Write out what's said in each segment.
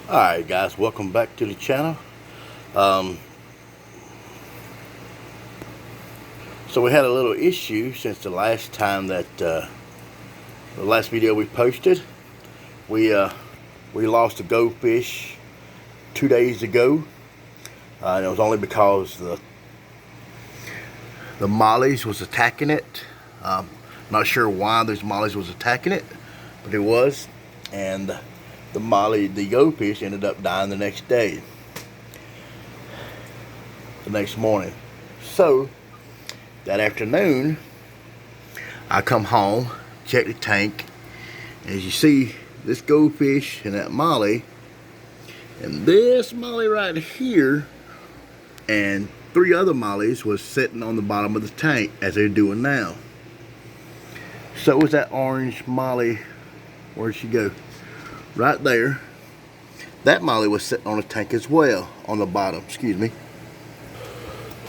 Alright guys, welcome back to the channel. Um, so we had a little issue since the last time that the last video we posted. We lost a goldfish 2 days ago. And it was only because the mollies was attacking it. Not sure why those mollies was attacking it, but it was. And the goldfish ended up dying the next day. The next morning. So that afternoon I come home, check the tank. As you see, this goldfish and that molly and this molly right here and 3 other mollies was sitting on the bottom of the tank as they're doing now. So was that orange molly. Where'd she go? Right there. That molly was sitting on the tank as well, on the bottom, excuse me.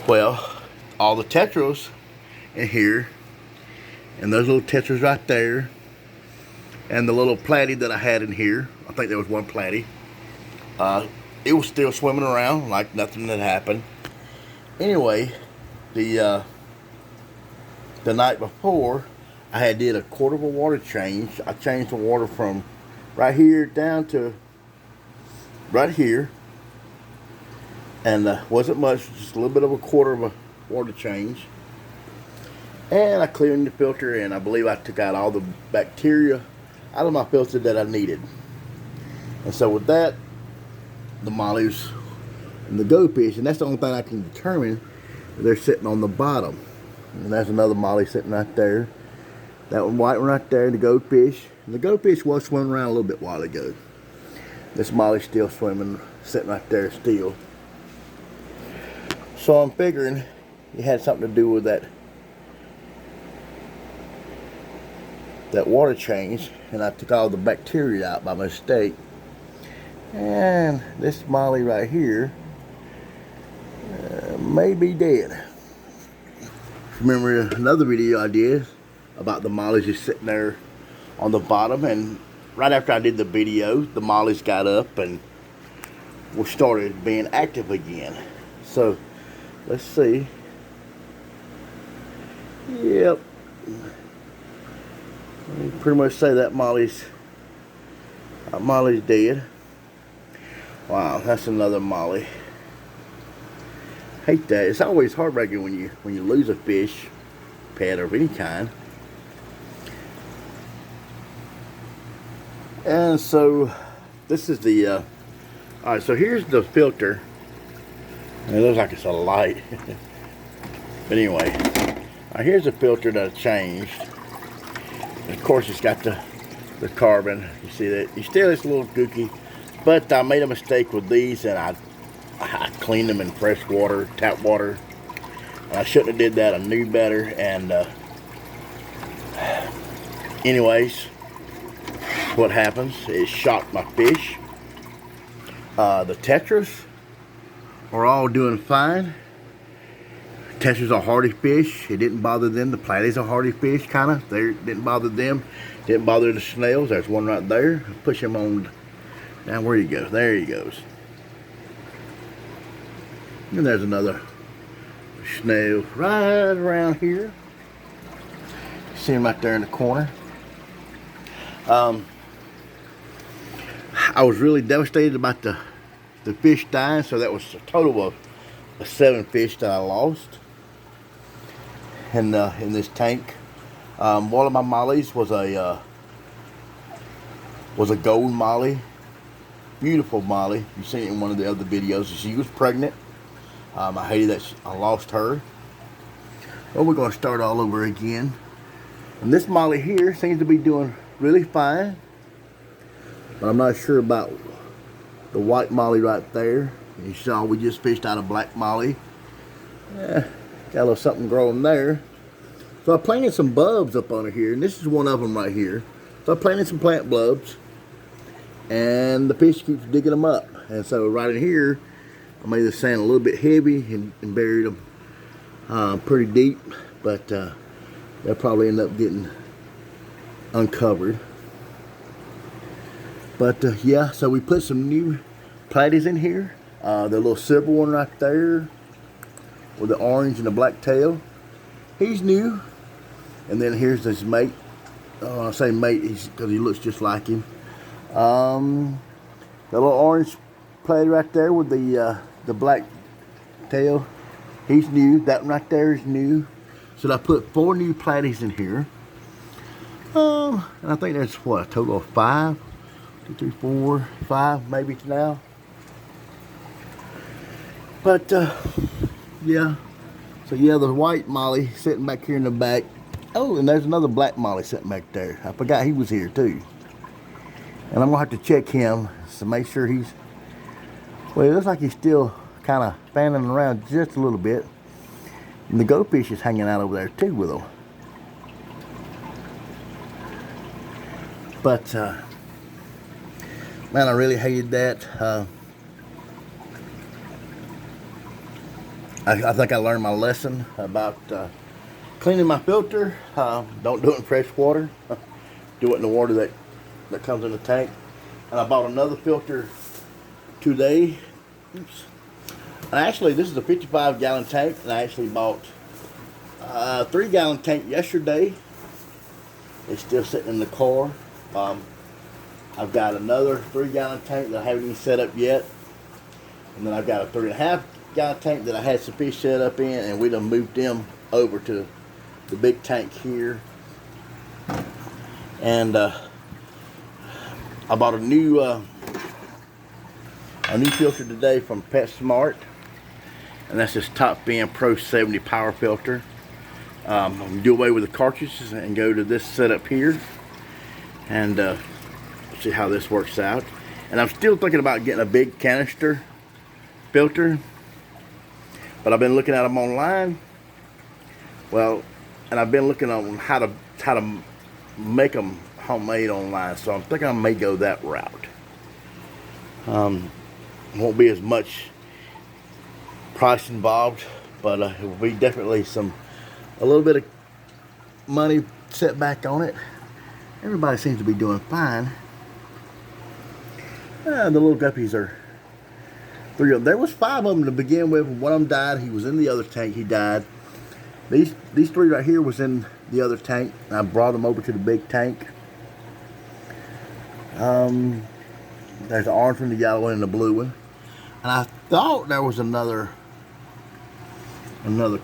Well, all the tetras in here, and those little tetras right there, and the little platy that I had in here, I think there was one platy, it was still swimming around like nothing had happened. Anyway, the night before, I had did a quarter of a water change. I changed the water from right here down to right here. And wasn't much, just a little bit of a quarter of a water change. And I cleaned the filter, and I believe I took out all the bacteria out of my filter that I needed. And so with that, the mollies and the goldfish, and that's the only thing I can determine, they're sitting on the bottom. And there's another molly sitting right there. That one white one right there, the goldfish. And the goldfish was swimming around a little bit while ago. This molly's still swimming, sitting right there still. So I'm figuring it had something to do with that water change, and I took all the bacteria out by mistake. And this molly right here may be dead. Remember another video I did about the mollies just sitting there on the bottom, and right after I did the video, the mollies got up and started being active again. So let's see. Yep. You pretty much say that molly's dead. Wow, that's another molly. Hate that. It's always heartbreaking when you lose a fish, pet of any kind. And so this is the all right. So here's the filter. It looks like it's a light. But anyway, here's the filter that I changed. And of course, it's got the carbon. You see that? You still, it's a little gooky. But I made a mistake with these, and I cleaned them in fresh water, tap water. And I shouldn't have did that. I knew better. And anyways, what happens is shocked my fish. The tetras are all doing fine. Tetras are hardy fish. It didn't bother them. The platies are hardy fish, kind of. They didn't bother them. Didn't bother the snails. There's one right there. Push him on. Now where do you go? There he goes. And there's another snail right around here. See him right there in the corner. I was really devastated about the fish dying. So that was a total of 7 fish that I lost in this tank. One of my mollies was a gold molly, beautiful molly. You've seen it in one of the other videos. She was pregnant. I hated that I lost her. Well, we're going to start all over again. And this molly here seems to be doing really fine, but I'm not sure about the white molly right there. You saw we just fished out a black molly. Got a little something growing there. So I planted some bulbs up under here, and this is one of them right here. So I planted some plant bulbs, and the fish keeps digging them up. And so right in here, I made the sand a little bit heavy and buried them pretty deep, but they'll probably end up getting uncovered. But yeah, so we put some new platies in here. The little silver one right there with the orange and the black tail. He's new. And then here's this mate. I say mate because he looks just like him. The little orange platy right there with the black tail. He's new. That one right there is new. So I put 4 new platies in here. And I think there's what, a total of 5? 2, 3, 4, 5 maybe now. But yeah. So yeah, the white molly sitting back here in the back. Oh, and there's another black molly sitting back there. I forgot he was here too. And I'm gonna have to check him to make sure he's, well, it looks like he's still kind of fanning around just a little bit. And the goldfish is hanging out over there too with him. But man, I really hated that. I think I learned my lesson about cleaning my filter. Don't do it in fresh water. Do it in the water that comes in the tank. And I bought another filter today. Oops. And actually, this is a 55-gallon tank, and I actually bought a 3-gallon tank yesterday. It's still sitting in the car. I've got another 3-gallon tank that I haven't even set up yet. And then I've got a 3.5-gallon tank that I had some fish set up in, and we done moved them over to the big tank here. And I bought a new filter today from PetSmart, and that's this Top Fin Pro 70 power filter. I'm gonna do away with the cartridges and go to this setup here, and see how this works out. And I'm still thinking about getting a big canister filter, but I've been looking at them online. Well, and I've been looking on how to make them homemade online, so I'm thinking I may go that route. Won't be as much price involved, but it will be definitely a little bit of money set back on it. Everybody seems to be doing fine. The little guppies are 3 of them. There was 5 of them to begin with. One of them died. He was in the other tank. He died. These 3 right here was in the other tank, and I brought them over to the big tank. There's the orange one, the yellow one, and the blue one. And I thought there was another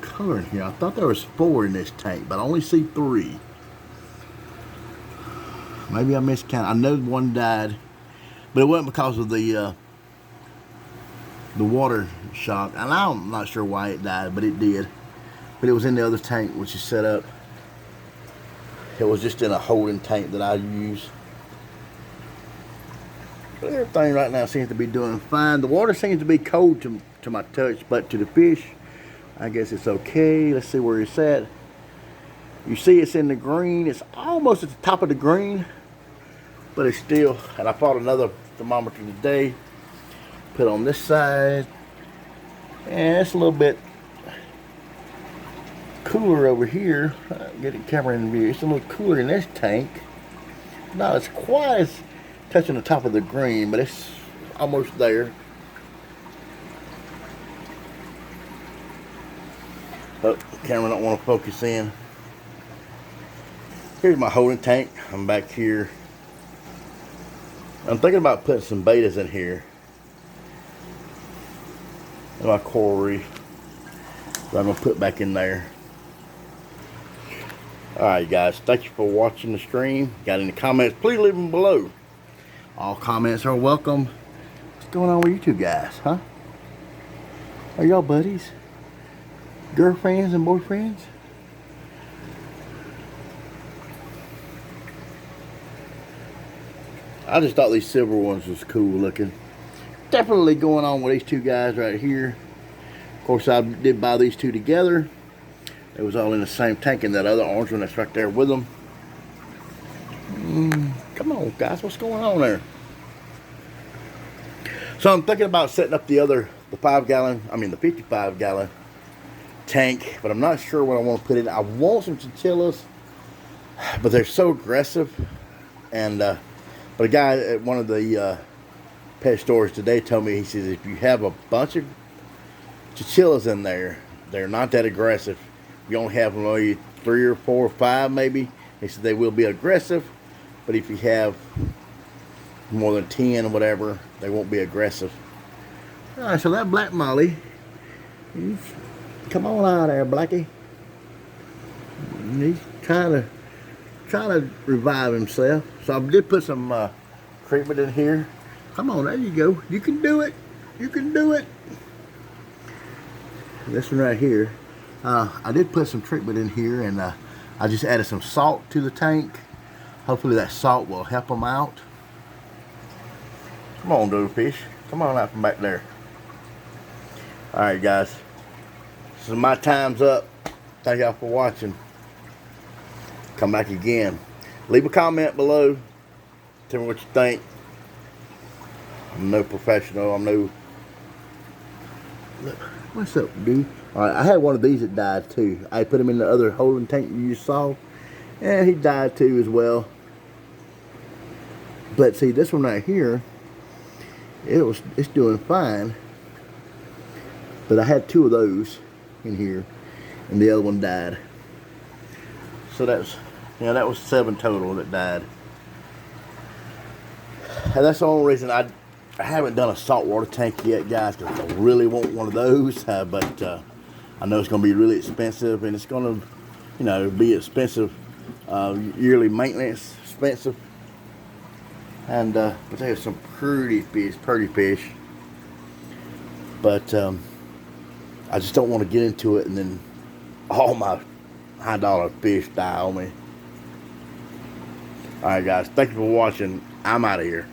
color in here. I thought there was 4 in this tank, but I only see 3. Maybe I miscounted. I know one died, but it wasn't because of the water shock. And I'm not sure why it died, but it did. But it was in the other tank, which is set up. It was just in a holding tank that I use. But everything right now seems to be doing fine. The water seems to be cold to my touch, but to the fish, I guess it's okay. Let's see where it's at. You see it's in the green. It's almost at the top of the green, but it's still, and I bought another thermometer today. Put on this side, and it's a little bit cooler over here. Get the camera in view. It's a little cooler in this tank. Not as quite as touching the top of the green, but it's almost there. Oh, the camera don't want to focus in. Here's my holding tank. I'm back here. I'm thinking about putting some betas in here. And my coral reef that I'm going to put back in there. Alright guys, thank you for watching the stream. Got any comments, please leave them below. All comments are welcome. What's going on with you two guys, huh? Are y'all buddies? Girlfriends and boyfriends? I just thought these silver ones was cool looking. Definitely going on with these 2 guys right here. Of course, I did buy these 2 together. It was all in the same tank, and that other orange one that's right there with them. Come on, guys, what's going on there? So I'm thinking about setting up the 55-gallon tank, but I'm not sure what I want to put in. I want some chinchillas, but they're so aggressive, and But a guy at one of the pet stores today told me, he says, if you have a bunch of chinchillas in there, they're not that aggressive. You only have maybe 3 or 4 or 5 maybe. He said they will be aggressive, but if you have more than 10 or whatever, they won't be aggressive. All right, so that Black Molly, come on out there, Blackie. He's trying to revive himself. So I did put some treatment in here. Come on, there you go. You can do it. You can do it. This one right here, I did put some treatment in here, and I just added some salt to the tank. Hopefully that salt will help them out. Come on, Doodlefish. Come on out from back there. Alright, guys. So my time's up. Thank y'all for watching. Come back again. Leave a comment below. Tell me what you think. I'm no professional. I'm no... Look, what's up, dude? Alright, I had one of these that died too. I put him in the other holding tank you just saw. And he died too as well. But see, this one right here, it's doing fine. But I had 2 of those in here, and the other one died. So that's, that was 7 total that died. And that's the only reason I haven't done a saltwater tank yet, guys, because I really want one of those. But I know it's going to be really expensive, and it's going to, be expensive, yearly maintenance, expensive. And but they have some pretty fish. But I just don't want to get into it and then all my high dollar fish die on me. Alright, guys, thank you for watching. I'm out of here.